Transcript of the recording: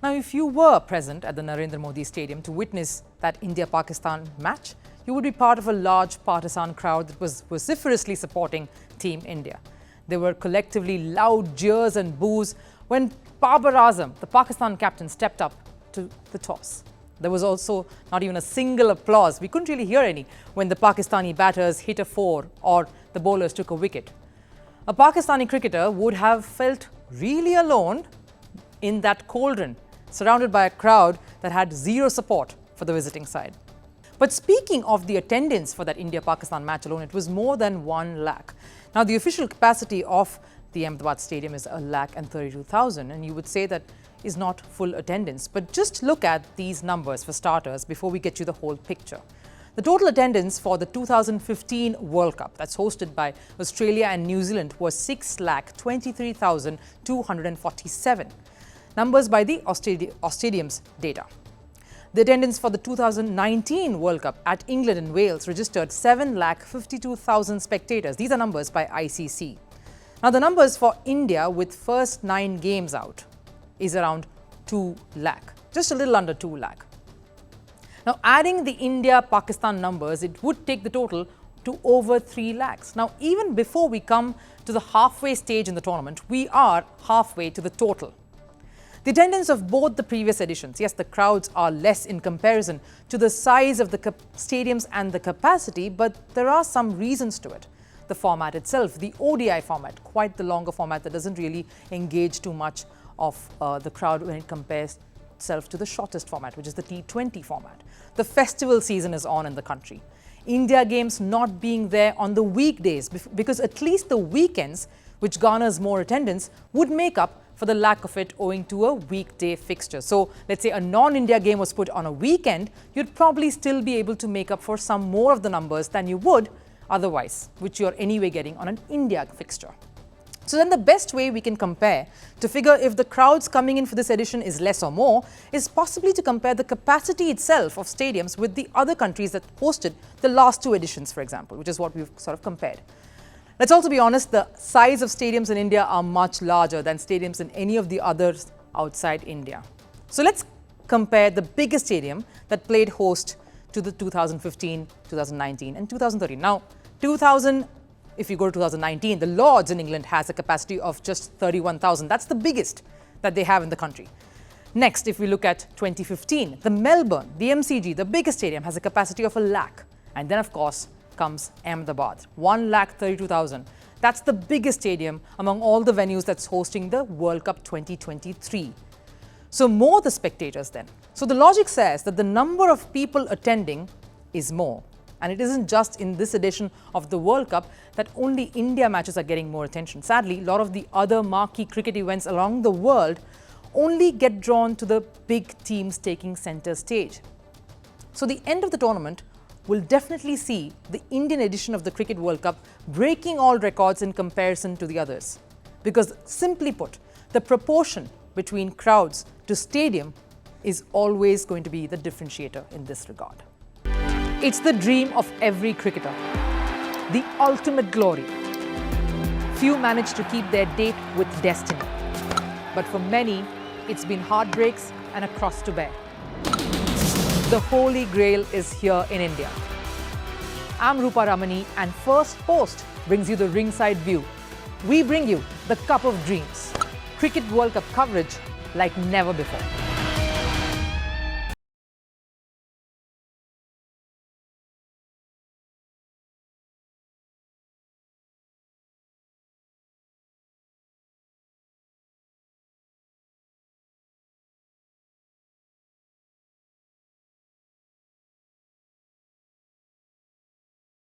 Now, if you were present at the Narendra Modi Stadium to witness that India-Pakistan match, you would be part of a large partisan crowd that was vociferously supporting Team India. There were collectively loud jeers and boos when Babar Azam, the Pakistan captain, stepped up to the toss. There was also not even a single applause. We couldn't really hear any when the Pakistani batters hit a four or the bowlers took a wicket. A Pakistani cricketer would have felt really alone in that cauldron, surrounded by a crowd that had zero support for the visiting side. But speaking of the attendance for that India-Pakistan match alone, it was more than 1 lakh. Now, the official capacity of the Ahmedabad Stadium is 1,32,000, and you would say that is not full attendance. But just look at these numbers for starters before we get you the whole picture. The total attendance for the 2015 World Cup, that's hosted by Australia and New Zealand, was 6,23,247. Numbers by the Stadium's data. The attendance for the 2019 World Cup at England and Wales registered 7,52,000 spectators. These are numbers by ICC. Now, the numbers for India with first 9 games out is around 2 lakh, just a little under 2 lakh. Now, adding the India-Pakistan numbers, it would take the total to over 3 lakhs. Now, even before we come to the halfway stage in the tournament, we are halfway to the total. The attendance of both the previous editions, yes, the crowds are less in comparison to the size of the stadiums and the capacity, but there are some reasons to it. The format itself, the ODI format, quite the longer format that doesn't really engage too much of the crowd when it compares itself to the shortest format, which is the T20 format. The festival season is on in the country. India games not being there on the weekdays because at least the weekends, which garners more attendance, would make up for the lack of it owing to a weekday fixture. So let's say a non-India game was put on a weekend, you'd probably still be able to make up for some more of the numbers than you would otherwise, which you're anyway getting on an India fixture. So then the best way we can compare to figure if the crowds coming in for this edition is less or more is possibly to compare the capacity itself of stadiums with the other countries that hosted the last 2 editions, for example, which is what we've sort of compared. Let's also be honest, the size of stadiums in India are much larger than stadiums in any of the others outside India. So let's compare the biggest stadium that played host to the 2015, 2019 and 2013. Now, if you go to 2019, the Lords in England has a capacity of just 31,000. That's the biggest that they have in the country. Next, if we look at 2015, the Melbourne, the MCG, the biggest stadium, has a capacity of 1 lakh. And then, of course, comes Ahmedabad, 1,32,000. That's the biggest stadium among all the venues that's hosting the World Cup 2023. So more the spectators then. So the logic says that the number of people attending is more. And it isn't just in this edition of the World Cup that only India matches are getting more attention. Sadly, a lot of the other marquee cricket events around the world only get drawn to the big teams taking center stage. So the end of the tournament will definitely see the Indian edition of the Cricket World Cup breaking all records in comparison to the others. Because simply put, the proportion between crowds to stadium is always going to be the differentiator in this regard. It's the dream of every cricketer, the ultimate glory. Few manage to keep their date with destiny. But for many, it's been heartbreaks and a cross to bear. The Holy Grail is here in India. I'm Rupha Ramani, and Firstpost brings you the ringside view. We bring you the Cup of Dreams. Cricket World Cup coverage like never before.